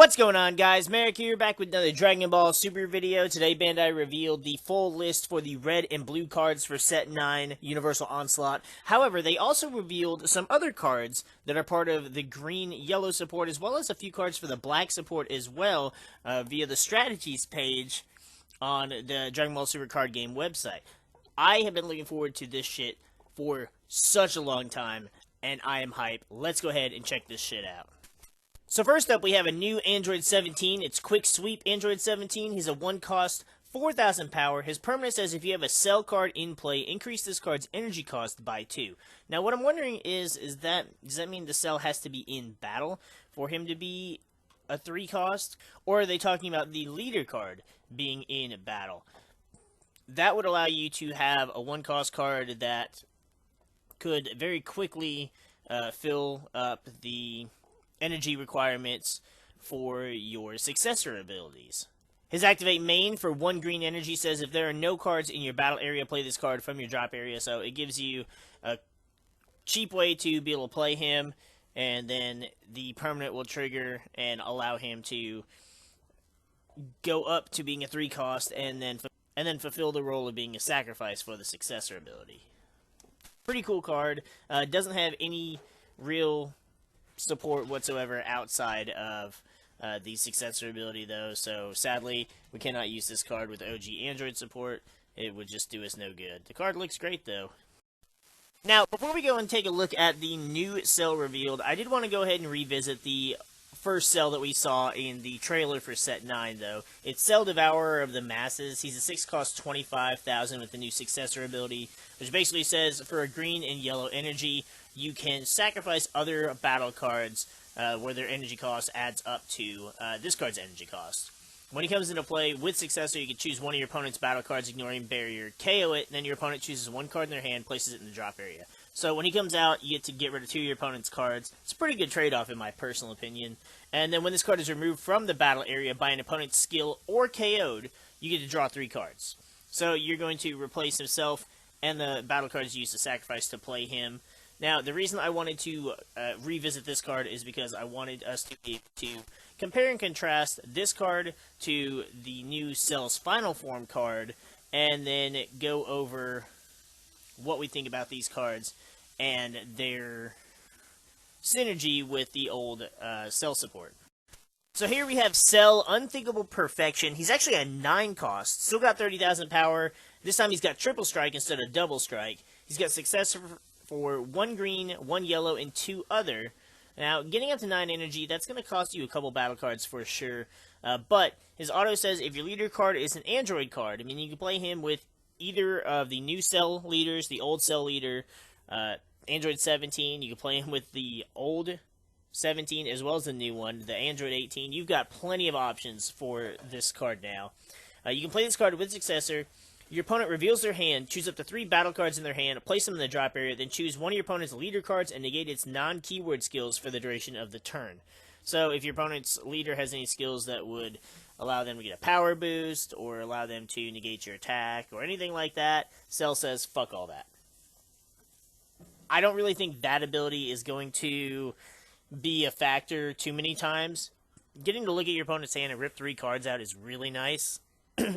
What's going on, guys? MariK here, back with another Dragon Ball Super video. Today, Bandai revealed the full list for the red and blue cards for Set 9 Universal Onslaught. However, they also revealed some other cards that are part of the green-yellow support, as well as a few cards for the black support as well, via the strategies page on the Dragon Ball Super card game website. I have been looking forward to this shit for such a long time, and I am hyped. Let's go ahead and check this shit out. So first up, we have a new Android 17. It's Quick Sweep Android 17. He's a 1-cost, 4,000 power. His permanent says if you have a Cell card in play, increase this card's energy cost by 2. Now, what I'm wondering is does that mean the Cell has to be in battle for him to be a 3-cost? Or are they talking about the leader card being in battle? That would allow you to have a 1-cost card that could very quickly fill up the energy requirements for your successor abilities. His activate main for 1 green energy says if there are no cards in your battle area, play this card from your drop area. So it gives you a cheap way to be able to play him, and then the permanent will trigger and allow him to go up to being a 3-cost and then fulfill the role of being a sacrifice for the successor ability. Pretty cool card. Doesn't have any real support whatsoever outside of the successor ability, though, so sadly we cannot use this card with OG Android support. It would just do us no good. The card looks great, though. Now, before we go and take a look at the new Cell revealed, I did want to go ahead and revisit the first Cell that we saw in the trailer for Set 9, though. It's Cell Devourer of the Masses. He's a 6-cost 25,000 with the new successor ability, which basically says for a green and yellow energy, you can sacrifice other battle cards where their energy cost adds up to this card's energy cost. When he comes into play with Successor, you can choose one of your opponent's battle cards, ignoring barrier, KO it, and then your opponent chooses 1 card in their hand, places it in the drop area. So when he comes out, you get to get rid of 2 of your opponent's cards. It's a pretty good trade-off in my personal opinion. And then when this card is removed from the battle area by an opponent's skill or KO'd, you get to draw 3 cards. So you're going to replace himself and the battle cards used to sacrifice to play him. Now, the reason I wanted to revisit this card is because I wanted us to be able to compare and contrast this card to the new Cell's Final Form card, and then go over what we think about these cards and their synergy with the old Cell support. So here we have Cell Unthinkable Perfection. He's actually a 9-cost, still got 30,000 power. This time he's got Triple Strike instead of Double Strike. He's got Successor for 1 green, 1 yellow, and 2 other. Now, getting up to 9 energy, that's going to cost you a couple battle cards for sure. But his auto says if your leader card is an Android card, I mean, you can play him with either of the new Cell leaders, the old Cell leader, Android 17. You can play him with the old 17 as well as the new one, the Android 18. You've got plenty of options for this card now. You can play this card with Successor. Your opponent reveals their hand, choose up to 3 battle cards in their hand, place them in the drop area, then choose one of your opponent's leader cards and negate its non-keyword skills for the duration of the turn. So if your opponent's leader has any skills that would allow them to get a power boost, or allow them to negate your attack, or anything like that, Cell says, fuck all that. I don't really think that ability is going to be a factor too many times. Getting to look at your opponent's hand and rip 3 cards out is really nice.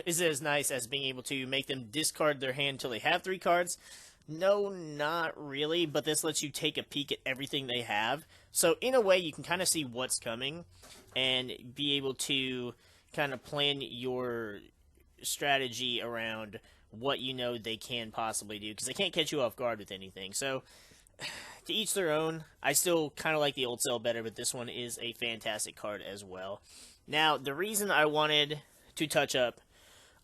Is it as nice as being able to make them discard their hand until they have 3 cards? No, not really, but this lets you take a peek at everything they have. So in a way, you can kind of see what's coming and be able to kind of plan your strategy around what you know they can possibly do, because they can't catch you off guard with anything. So to each their own. I still kind of like the old Cell better, but this one is a fantastic card as well. Now, the reason I wanted to touch up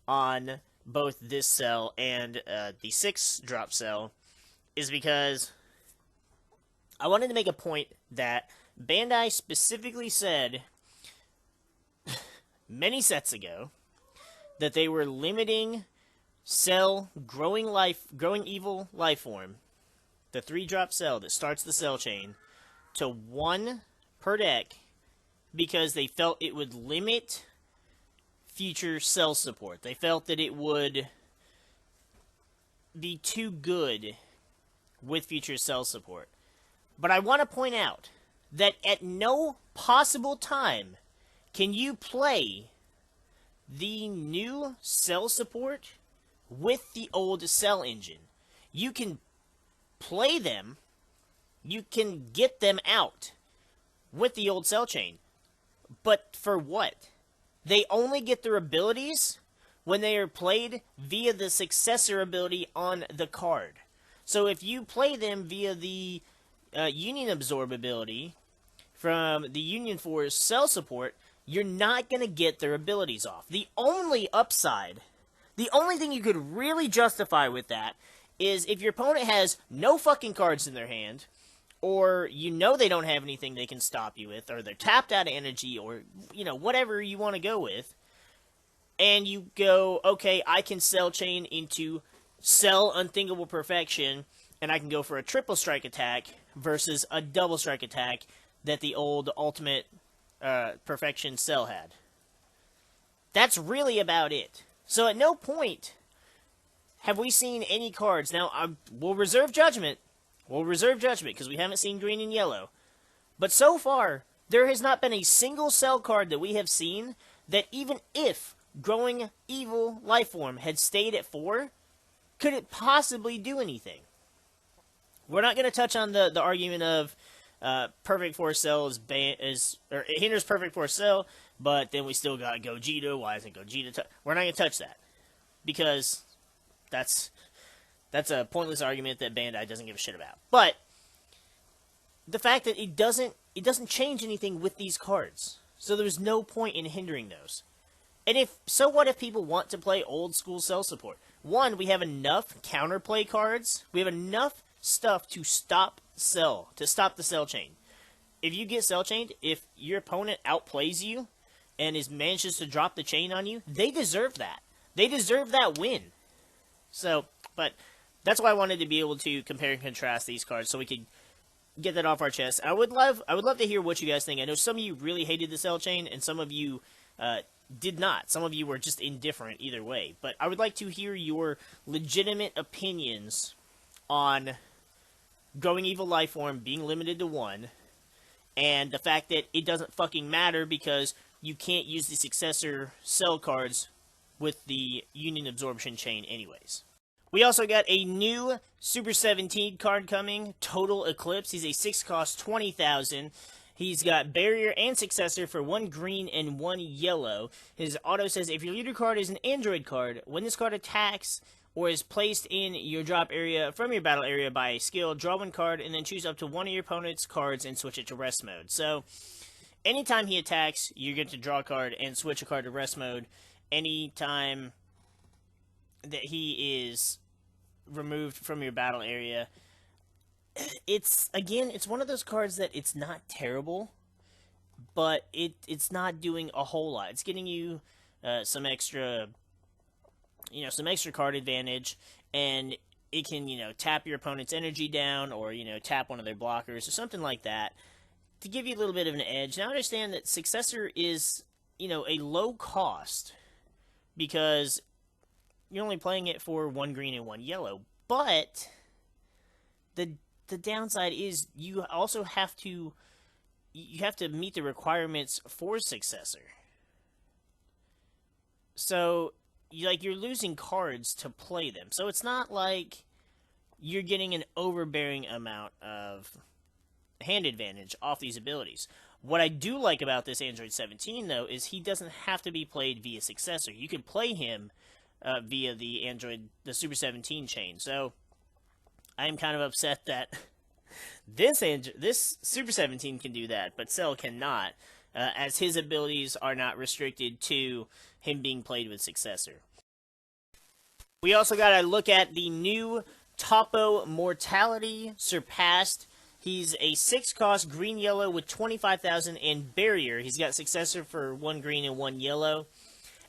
on both this Cell and the 6-drop Cell is because I wanted to make a point that Bandai specifically said many sets ago that they were limiting Cell Growing Evil Life Form, the 3-drop Cell that starts the Cell chain, to 1 per deck because they felt it would limit future Cell support. They felt that it would be too good with future Cell support. But I want to point out that at no possible time can you play the new cell support with the old cell engine? You can play them, you can get them out with the old cell chain. But for what? They only get their abilities when they are played via the successor ability on the card. So if you play them via the Union Absorb ability from the Union Force cell support, you're not going to get their abilities off. The only upside, the only thing you could really justify with that is if your opponent has no fucking cards in their hand, or you know they don't have anything they can stop you with, or they're tapped out of energy, or, you know, whatever you want to go with, and you go, okay, I can cell chain into Cell Unthinkable Perfection, and I can go for a triple strike attack versus a double strike attack that the old Ultimate Perfection Cell had. That's really about it. So at no point have we seen any cards. Now, we'll reserve judgment. We'll reserve judgment because we haven't seen green and yellow. But so far, there has not been a single cell card that we have seen that even if Growing Evil Lifeform had stayed at 4, could it possibly do anything? We're not going to touch on the argument of Perfect Force Cell or it hinders Perfect Force Cell, but then we still got Gogeta. Why isn't Gogeta? We're not going to touch that because that's a pointless argument that Bandai doesn't give a shit about. But the fact that it doesn't change anything with these cards, so there's no point in hindering those. And what if people want to play old school cell support? One, we have enough counterplay cards. We have enough stuff to stop the cell chain. If you get cell chained, if your opponent outplays you and manages to drop the chain on you, they deserve that. They deserve that win. So, but that's why I wanted to be able to compare and contrast these cards so we could get that off our chest. I would love to hear what you guys think. I know some of you really hated the cell chain, and some of you did not. Some of you were just indifferent either way. But I would like to hear your legitimate opinions on Growing Evil Lifeform being limited to 1, and the fact that it doesn't fucking matter because you can't use the successor cell cards with the Union Absorption chain anyways. We also got a new Super 17 card coming, Total Eclipse. He's a 6-cost, 20,000. He's got Barrier and Successor for 1 green and 1 yellow. His auto says, if your leader card is an Android card, when this card attacks or is placed in your drop area from your battle area by a skill, draw 1 card and then choose up to 1 of your opponent's cards and switch it to rest mode. So, anytime he attacks, you're going to draw a card and switch a card to rest mode. Anytime that he is removed from your battle area, it's one of those cards that it's not terrible, but it's not doing a whole lot. It's getting you some extra card advantage, and it can, tap your opponent's energy down, or, tap one of their blockers, or something like that, to give you a little bit of an edge. Now, I understand that Successor is, a low cost, because you're only playing it for 1 green and 1 yellow, but the downside is you also have to meet the requirements for Successor. So, you're losing cards to play them. So it's not like you're getting an overbearing amount of hand advantage off these abilities. What I do like about this Android 17, though, is he doesn't have to be played via Successor. You can play him via the Super 17 chain. So I'm kind of upset that this Super 17 can do that, but Cell cannot, as his abilities are not restricted to him being played with Successor. We also got to look at the new Topo Mortality Surpassed. He's a 6-cost green-yellow with 25,000 and Barrier. He's got Successor for 1 green and 1 yellow.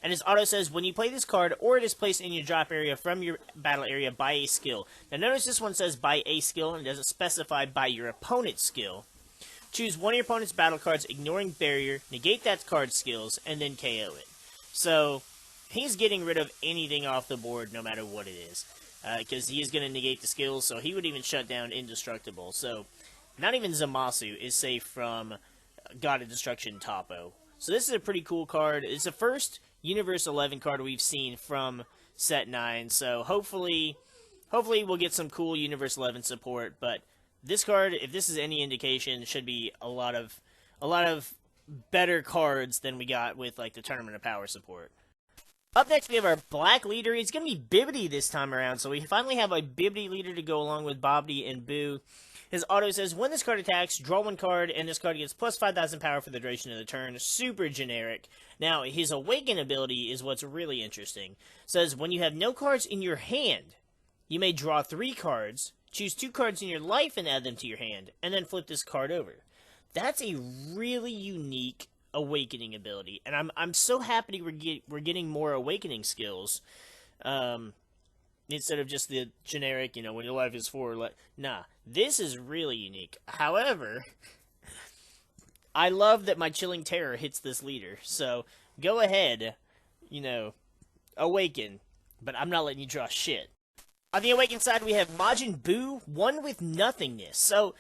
And his auto says, when you play this card, or it is placed in your drop area from your battle area by a skill. Now notice this one says by a skill, and it doesn't specify by your opponent's skill. Choose one of your opponent's battle cards, ignoring Barrier, negate that card's skills, and then KO it. So, he's getting rid of anything off the board, no matter what it is. Because he is going to negate the skills, so he would even shut down Indestructible. So, not even Zamasu is safe from God of Destruction Topo. So this is a pretty cool card. It's the first Universe 11 card we've seen from Set 9. So hopefully we'll get some cool Universe 11 support. But this card, if this is any indication, should be a lot of better cards than we got with like the Tournament of Power support. Up next, we have our black leader. It's going to be Bibbidi this time around, so we finally have a Bibbidi leader to go along with Bobbidi and Boo. His auto says, when this card attacks, draw one card, and this card gets plus 5,000 power for the duration of the turn. Super generic. Now, his Awaken ability is what's really interesting. It says, when you have no cards in your hand, you may draw 3 cards, choose 2 cards in your life and add them to your hand, and then flip this card over. That's a really unique Awakening ability, and I'm so happy we're getting more Awakening skills, instead of just the generic, when your life is 4. Nah, this is really unique. However, I love that my Chilling Terror hits this leader, so go ahead, Awaken, but I'm not letting you draw shit. On the Awaken side, we have Majin Buu, one with nothingness. So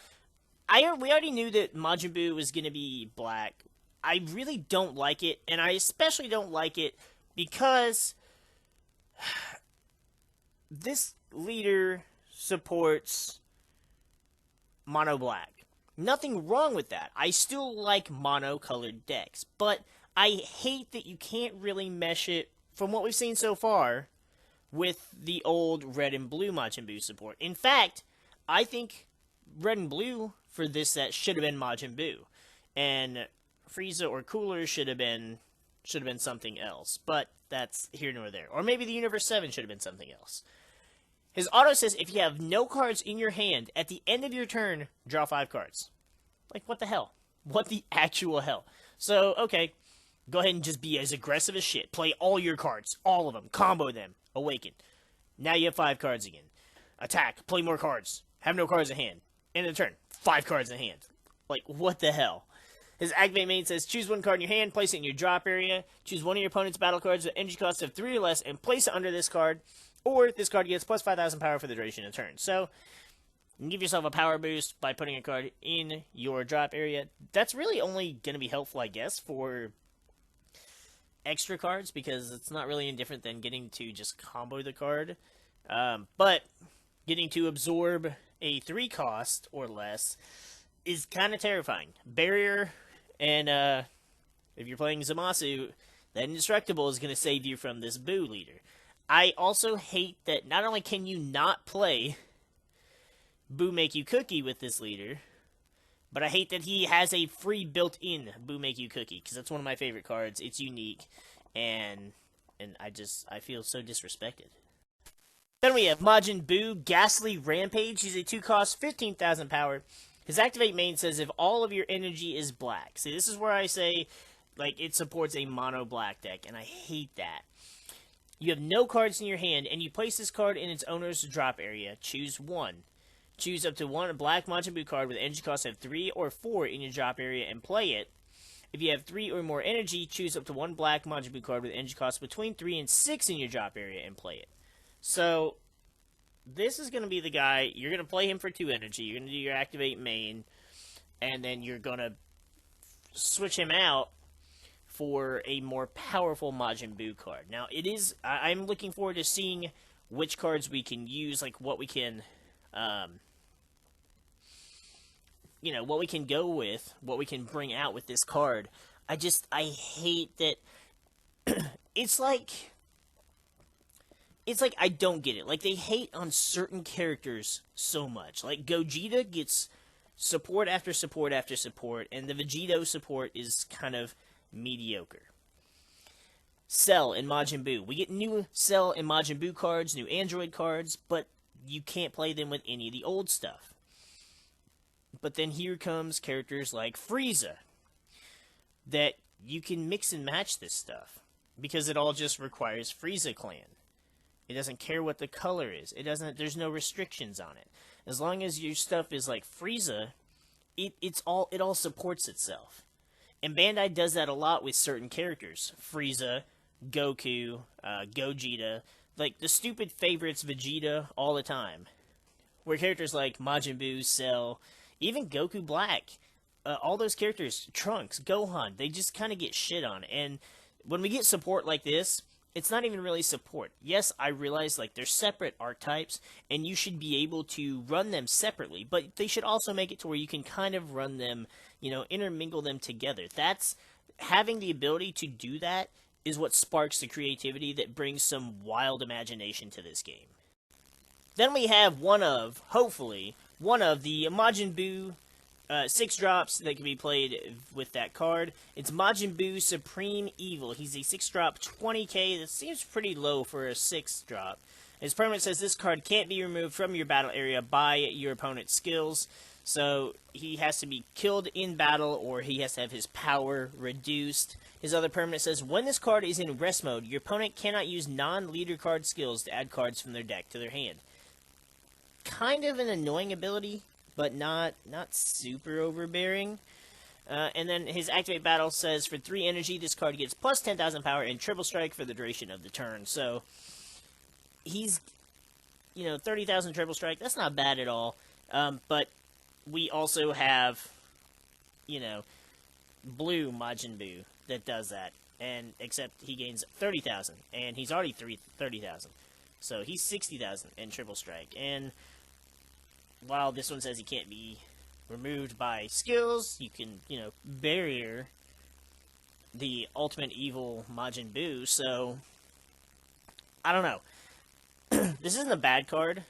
we already knew that Majin Buu was going to be black. I really don't like it, and I especially don't like it because this leader supports mono black. Nothing wrong with that. I still like mono-colored decks, but I hate that you can't really mesh it, from what we've seen so far, with the old red and blue Majin Buu support. In fact, I think red and blue for this set should have been Majin Buu, and Frieza or Cooler should have been something else, but that's here nor there. Or maybe the Universe 7 should have been something else. His auto says, if you have no cards in your hand, at the end of your turn, draw 5 cards. Like, what the hell? What the actual hell? So, okay, go ahead and just be as aggressive as shit. Play all your cards, all of them, combo them, Awaken. Now you have 5 cards again. Attack, play more cards, have no cards in hand. End of the turn, 5 cards in hand. Like, what the hell? His Activate main says, choose one card in your hand, place it in your drop area, choose one of your opponent's battle cards with energy cost of 3 or less, and place it under this card, or this card gets plus 5,000 power for the duration of the turn. So, you can give yourself a power boost by putting a card in your drop area. That's really only going to be helpful, I guess, for extra cards, because it's not really any different than getting to just combo the card. But, getting to absorb a 3 cost or less is kind of terrifying. Barrier, and if you're playing Zamasu, that Indestructible is going to save you from this Buu leader. I also hate that not only can you not play Buu Make You Cookie with this leader, but I hate that he has a free built-in Buu Make You Cookie, because that's one of my favorite cards. It's unique, and I feel so disrespected. Then we have Majin Buu, Ghastly Rampage. He's a 2-cost, 15,000 power. His Activate main says, if all of your energy is black. See, this is where I say, like, it supports a mono-black deck, and I hate that. You have no cards in your hand, and you place this card in its owner's drop area. Choose one. Choose up to one black Majin Buu card with energy cost of 3 or 4 in your drop area and play it. If you have 3 or more energy, choose up to one black Majin Buu card with energy cost between 3 and 6 in your drop area and play it. So, this is going to be the guy, you're going to play him for 2 energy, you're going to do your Activate main, and then you're going to switch him out for a more powerful Majin Buu card. Now, I'm looking forward to seeing which cards we can use, like what we can, what we can go with, what we can bring out with this card. I hate that, it's like I don't get it. Like, they hate on certain characters so much. Like, Gogeta gets support after support after support, and the Vegito support is kind of mediocre. Cell and Majin Buu. We get new Cell and Majin Buu cards, new Android cards, but you can't play them with any of the old stuff. But then here comes characters like Frieza, that you can mix and match this stuff, because it all just requires Frieza Clan. It doesn't care what the color is. There's no restrictions on it. As long as your stuff is like Frieza, it all supports itself. And Bandai does that a lot with certain characters. Frieza, Goku, Gogeta, like the stupid favorites Vegeta all the time. Where characters like Majin Buu, Cell, even Goku Black, all those characters, Trunks, Gohan, they just kind of get shit on. And when we get support like this, it's not even really support. Yes, I realize like they're separate archetypes, and you should be able to run them separately, but they should also make it to where you can kind of run them, intermingle them together. That's having the ability to do that is what sparks the creativity that brings some wild imagination to this game. Then we have hopefully, one of the Majin Buu 6 drops that can be played with that card. It's Majin Buu Supreme Evil. He's a 6 drop 20k. That seems pretty low for a 6 drop. His permanent says this card can't be removed from your battle area by your opponent's skills. So he has to be killed in battle, or he has to have his power reduced. His other permanent says when this card is in rest mode, your opponent cannot use non-leader card skills to add cards from their deck to their hand. Kind of an annoying ability, but not super overbearing. And then his activate battle says for 3 energy, this card gets plus 10,000 power and triple strike for the duration of the turn. So he's, 30,000 triple strike. That's not bad at all. But we also have, blue Majin Buu that does that. And except he gains 30,000, and he's already 30,000. So he's 60,000 in triple strike. And while this one says he can't be removed by skills, you can, barrier the ultimate evil Majin Buu, so I don't know. This isn't a bad card.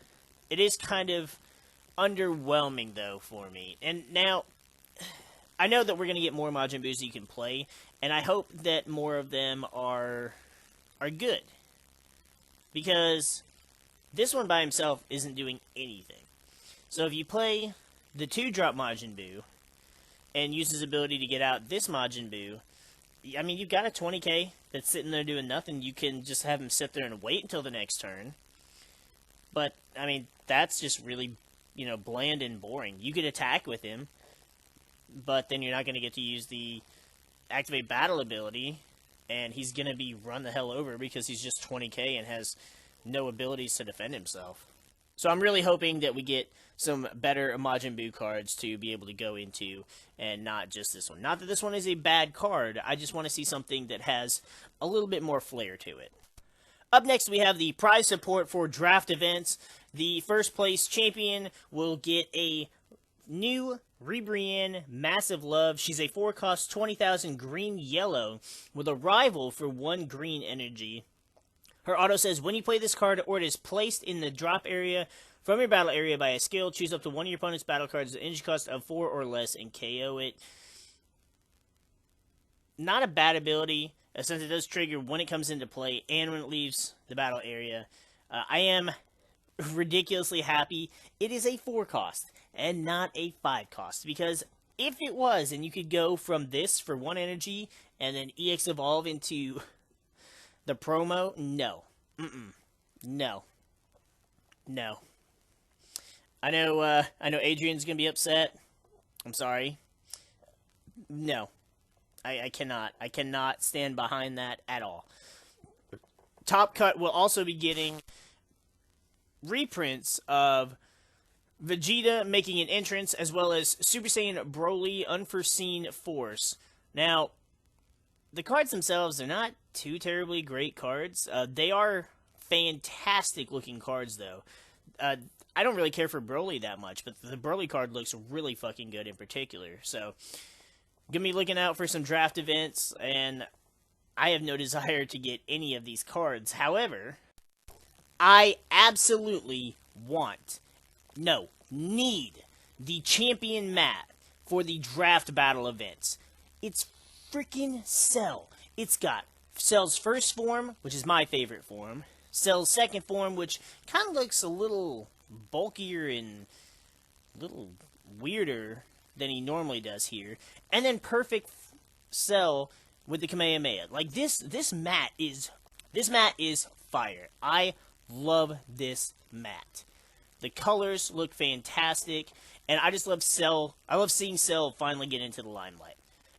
It is kind of underwhelming, though, for me. And now, I know that we're going to get more Majin Buus you can play, and I hope that more of them are good. Because this one by himself isn't doing anything. So if you play the 2-drop Majin Buu and use his ability to get out this Majin Buu, I mean, you've got a 20k that's sitting there doing nothing. You can just have him sit there and wait until the next turn. But, I mean, that's just really, bland and boring. You could attack with him, but then you're not going to get to use the activate battle ability, and he's going to be run the hell over because he's just 20k and has no abilities to defend himself. So I'm really hoping that we get some better Majin Buu cards to be able to go into, and not just this one. Not that this one is a bad card, I just want to see something that has a little bit more flair to it. Up next, we have the prize support for draft events. The first place champion will get a new Ribrianne Massive Love. She's a 4-cost 20,000 green-yellow with a rival for 1 green energy. Her auto says, when you play this card or it is placed in the drop area from your battle area by a skill, choose up to one of your opponent's battle cards with an energy cost of 4 or less and KO it. Not a bad ability, since it does trigger when it comes into play and when it leaves the battle area. I am ridiculously happy it is a 4-cost and not a 5-cost, because if it was, and you could go from this for 1 energy and then EX evolve into the promo, no. No. No. I know Adrian's gonna be upset. I'm sorry. No. I cannot stand behind that at all. Top Cut will also be getting reprints of Vegeta making an entrance, as well as Super Saiyan Broly Unforeseen Force. Now, the cards themselves are not too terribly great cards. They are fantastic looking cards, though. I don't really care for Broly that much, but the Broly card looks really fucking good in particular. So, gonna be looking out for some draft events, and I have no desire to get any of these cards. However, I absolutely need the champion mat for the draft battle events. It's freaking Cell. It's got Cell's first form, which is my favorite form, Cell's second form, which kind of looks a little bulkier and a little weirder than he normally does here, and then perfect Cell with the Kamehameha. Like, this mat is fire. I love this mat. The colors look fantastic, and I just love Cell. I love seeing Cell finally get into the limelight.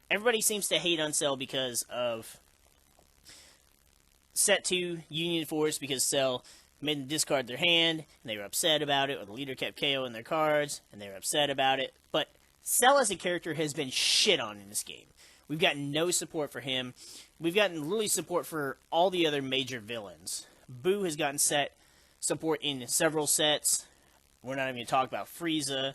Everybody seems to hate on Cell because of Set 2 Union Force, because Cell made them discard their hand, and they were upset about it, or the leader kept KO in their cards, and they were upset about it. But Cell as a character has been shit on in this game. We've gotten no support for him. We've gotten really support for all the other major villains. Buu has gotten support in several sets. We're not even going to talk about Frieza.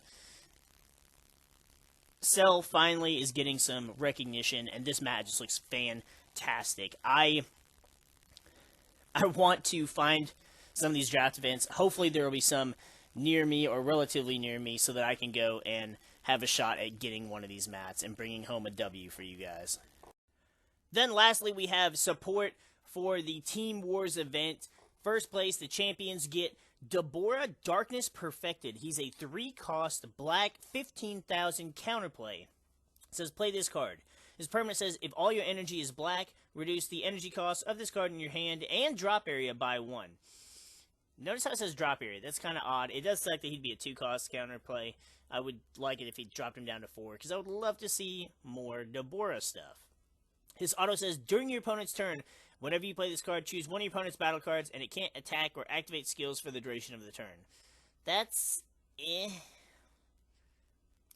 Cell finally is getting some recognition, and this match just looks fantastic. I want to find some of these draft events. Hopefully there will be some near me or relatively near me so that I can go and have a shot at getting one of these mats and bringing home a W for you guys. Then lastly, we have support for the Team Wars event. First place, the champions get Deborah Darkness Perfected. He's a 3-cost black 15,000 counterplay. It says play this card. His permanent says if all your energy is black, reduce the energy cost of this card in your hand and drop area by 1. Notice how it says drop area. That's kind of odd. It does suck that he'd be a 2-cost counterplay. I would like it if he dropped him down to 4, because I would love to see more Deborah stuff. His auto says, during your opponent's turn, whenever you play this card, choose one of your opponent's battle cards, and it can't attack or activate skills for the duration of the turn. That's,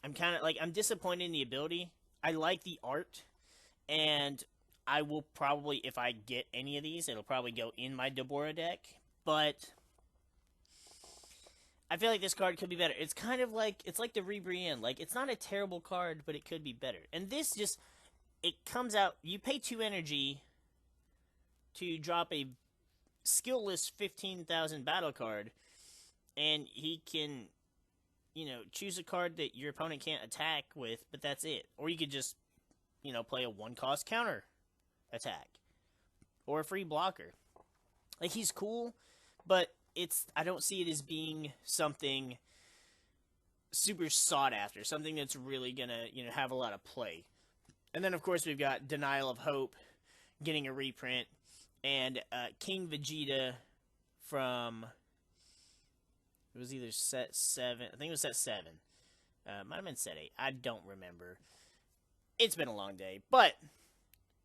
I'm disappointed in the ability. I like the art, and I will probably, if I get any of these, it'll probably go in my Deborah deck, but I feel like this card could be better. It's kind of like, it's like the Rebrienne. Like, it's not a terrible card, but it could be better. And this just, it comes out, you pay 2 energy to drop a skillless 15,000 battle card, and he can, choose a card that your opponent can't attack with, but that's it. Or you could just, play a 1-cost counter attack. Or a free blocker. Like, he's cool, but I don't see it as being something super sought after, something that's really gonna, have a lot of play. And then, of course, we've got Denial of Hope getting a reprint, and King Vegeta from, it was either set 7, I think it was set 7, might have been set 8, I don't remember. It's been a long day, but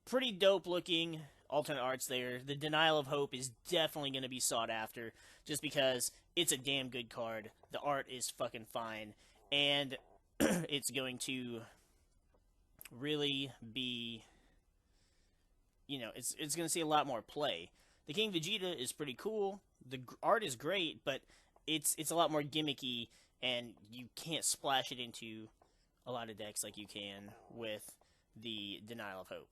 pretty dope looking alternate arts there. The Denial of Hope is definitely going to be sought after, just because it's a damn good card. The art is fucking fine, and it's going to really be, it's going to see a lot more play. The King Vegeta is pretty cool. The art is great, but it's a lot more gimmicky, and you can't splash it into a lot of decks like you can with the Denial of Hope.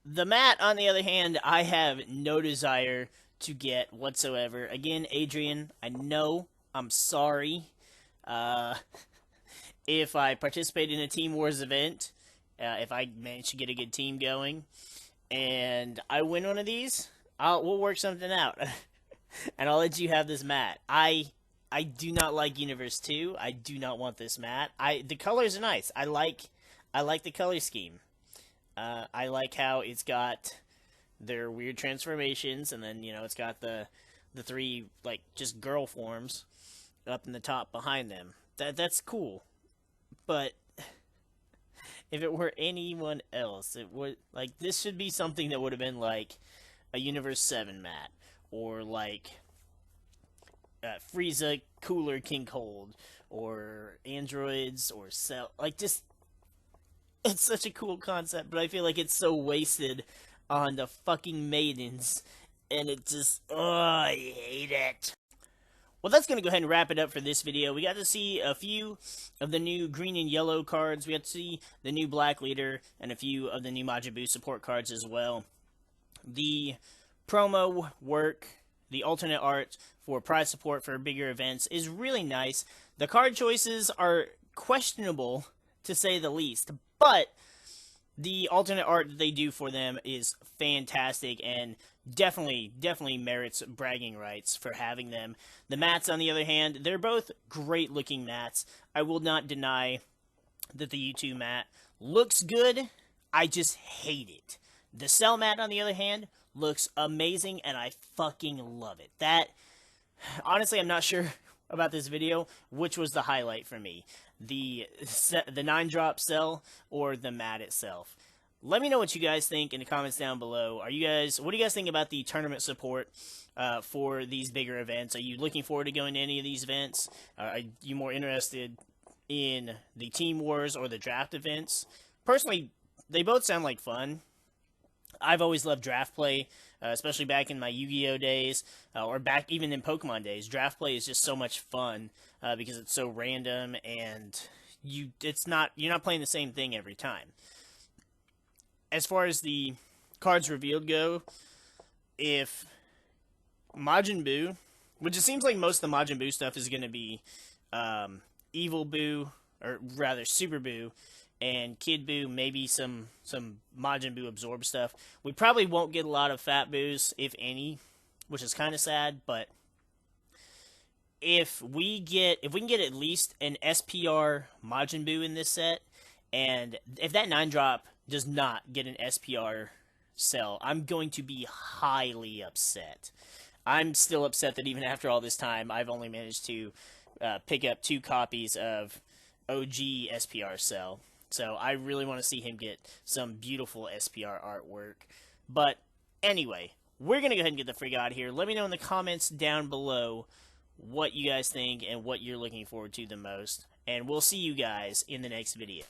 The mat, on the other hand, I have no desire to get whatsoever. Again, Adrian, I know, I'm sorry. If I participate in a Team Wars event, if I manage to get a good team going, and I win one of these, we'll work something out. And I'll let you have this mat. I do not like Universe 2. I do not want this mat. The colors are nice. I like the color scheme. I like how it's got their weird transformations, and then, it's got the 3, just girl forms up in the top behind them. That's cool. But if it were anyone else, it would, this should be something that would have been, a Universe 7 mat, or, Frieza, Cooler, King Cold, or Androids, or Cell, it's such a cool concept, but I feel like it's so wasted on the fucking maidens, and it just, I hate it. Well, that's going to go ahead and wrap it up for this video. We got to see a few of the new green and yellow cards. We got to see the new black leader, and a few of the new Majin Buu support cards as well. The promo work, the alternate art for prize support for bigger events is really nice. The card choices are questionable, to say the least, but the alternate art that they do for them is fantastic, and definitely merits bragging rights for having them. The mats, on the other hand, they're both great looking mats. I will not deny that the U2 mat looks good. I just hate it. The Cell mat, on the other hand, looks amazing, and I fucking love it. Honestly, I'm not sure about this video which was the highlight for me. The 9-drop Cell or the mat itself. Let me know what you guys think in the comments down below. What do you guys think about the tournament support for these bigger events? Are you looking forward to going to any of these events? Are you more interested in the Team Wars or the draft events. Personally, they both sound like fun. I've always loved draft play, especially back in my Yu-Gi-Oh days, or back even in Pokemon days. Draft play is just so much fun because it's so random and you're not playing the same thing every time. As far as the cards revealed go, if Majin Buu, which it seems like most of the Majin Buu stuff is going to be Evil Buu, or rather Super Buu, and Kid Buu, maybe some Majin Buu absorb stuff. We probably won't get a lot of Fat Boos, if any, which is kind of sad. But if we can get at least an SPR Majin Buu in this set, and if that 9-drop does not get an SPR cell, I'm going to be highly upset. I'm still upset that even after all this time, I've only managed to pick up 2 copies of OG SPR cell. So I really want to see him get some beautiful SPR artwork. But anyway, we're going to go ahead and get the freak out of here. Let me know in the comments down below what you guys think and what you're looking forward to the most. And we'll see you guys in the next video.